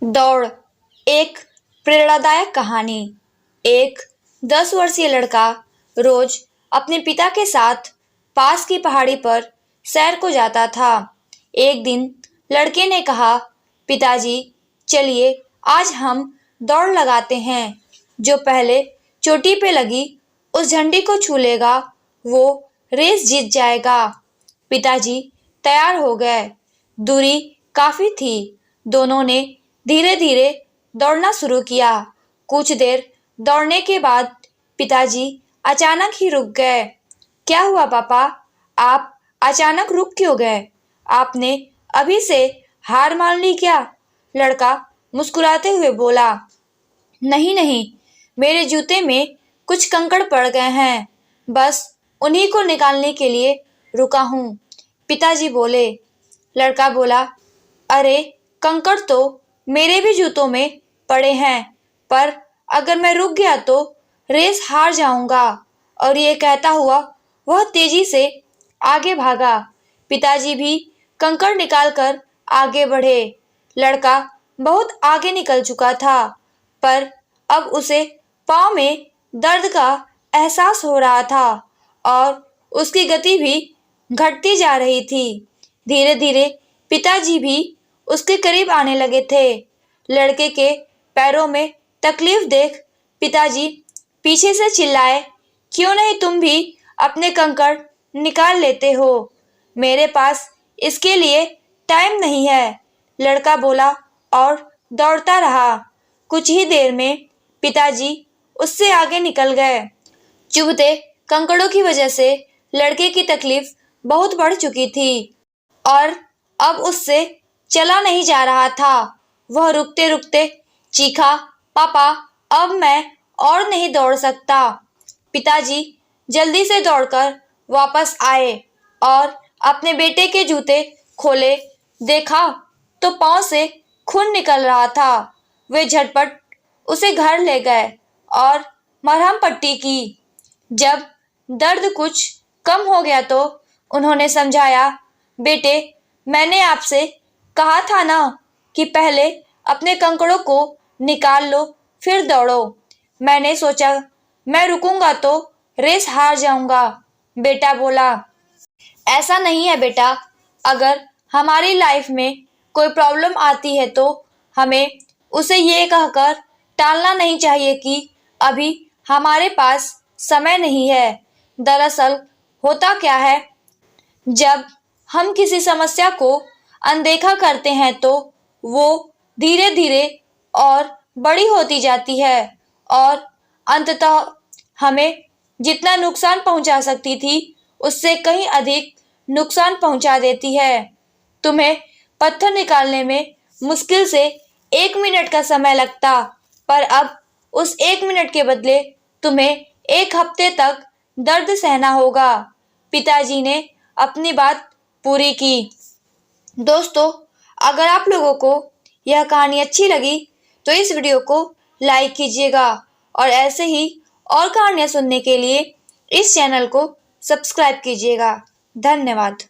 दौड़ एक प्रेरणादायक कहानी। एक 10 वर्षीय लड़का रोज अपने पिता के साथ पास की पहाड़ी पर सैर को जाता था। एक दिन लड़के ने कहा, पिताजी चलिए आज हम दौड़ लगाते हैं। जो पहले चोटी पे लगी उस झंडी को छू लेगा वो रेस जीत जाएगा। पिताजी तैयार हो गए। दूरी काफी थी। दोनों ने धीरे धीरे दौड़ना शुरू किया। कुछ देर दौड़ने के बाद पिताजी अचानक ही रुक गए। क्या हुआ पापा, आप अचानक रुक क्यों गए? आपने अभी से हार मान ली क्या? लड़का मुस्कुराते हुए बोला, नहीं नहीं, मेरे जूते में कुछ कंकड़ पड़ गए हैं, बस उन्हीं को निकालने के लिए रुका हूँ। पिताजी बोले। लड़का बोला, अरे कंकड़ तो मेरे भी जूतों में पड़े हैं, पर अगर मैं रुक गया तो रेस हार जाऊंगा। और ये कहता हुआ वह तेजी से आगे भागा। पिताजी भी कंकड़ निकालकर आगे बढ़े। लड़का बहुत आगे निकल चुका था, पर अब उसे पाँव में दर्द का एहसास हो रहा था और उसकी गति भी घटती जा रही थी। धीरे धीरे पिताजी भी उसके करीब आने लगे थे। लड़के के पैरों में तकलीफ देख पिताजी पीछे से चिल्लाए, क्यों नहीं तुम भी अपने कंकड़ निकाल लेते हो? मेरे पास इसके लिए टाइम नहीं है। लड़का बोला और दौड़ता रहा। कुछ ही देर में पिताजी उससे आगे निकल गए। चुभते कंकड़ों की वजह से लड़के की तकलीफ बहुत बढ़ चुकी थी और अब उससे चला नहीं जा रहा था। वह रुकते रुकते चीखा, पापा अब मैं और नहीं दौड़ सकता। पिताजी जल्दी से दौड़कर वापस आए और अपने बेटे के जूते खोले। देखा तो पाँव से खून निकल रहा था। वे झटपट उसे घर ले गए और मरहम पट्टी की। जब दर्द कुछ कम हो गया तो उन्होंने समझाया, बेटे मैंने आपसे कहा था ना कि पहले अपने कंकड़ों को निकाल लो फिर दौड़ो। मैंने सोचा मैं रुकूंगा तो रेस हार जाऊंगा। बेटा बोला, ऐसा नहीं है बेटा, अगर हमारी लाइफ में कोई प्रॉब्लम आती है तो हमें उसे ये कहकर टालना नहीं चाहिए कि अभी हमारे पास समय नहीं है। दरअसल होता क्या है, जब हम किसी समस्या को अनदेखा करते हैं तो वो धीरे धीरे और बड़ी होती जाती है और अंततः हमें जितना नुकसान पहुंचा सकती थी उससे कहीं अधिक नुकसान पहुंचा देती है। तुम्हें पत्थर निकालने में मुश्किल से 1 मिनट का समय लगता, पर अब उस 1 मिनट के बदले तुम्हें 1 हफ्ते तक दर्द सहना होगा। पिताजी ने अपनी बात पूरी की। दोस्तों, अगर आप लोगों को यह कहानी अच्छी लगी तो इस वीडियो को लाइक कीजिएगा और ऐसे ही और कहानियाँ सुनने के लिए इस चैनल को सब्सक्राइब कीजिएगा। धन्यवाद।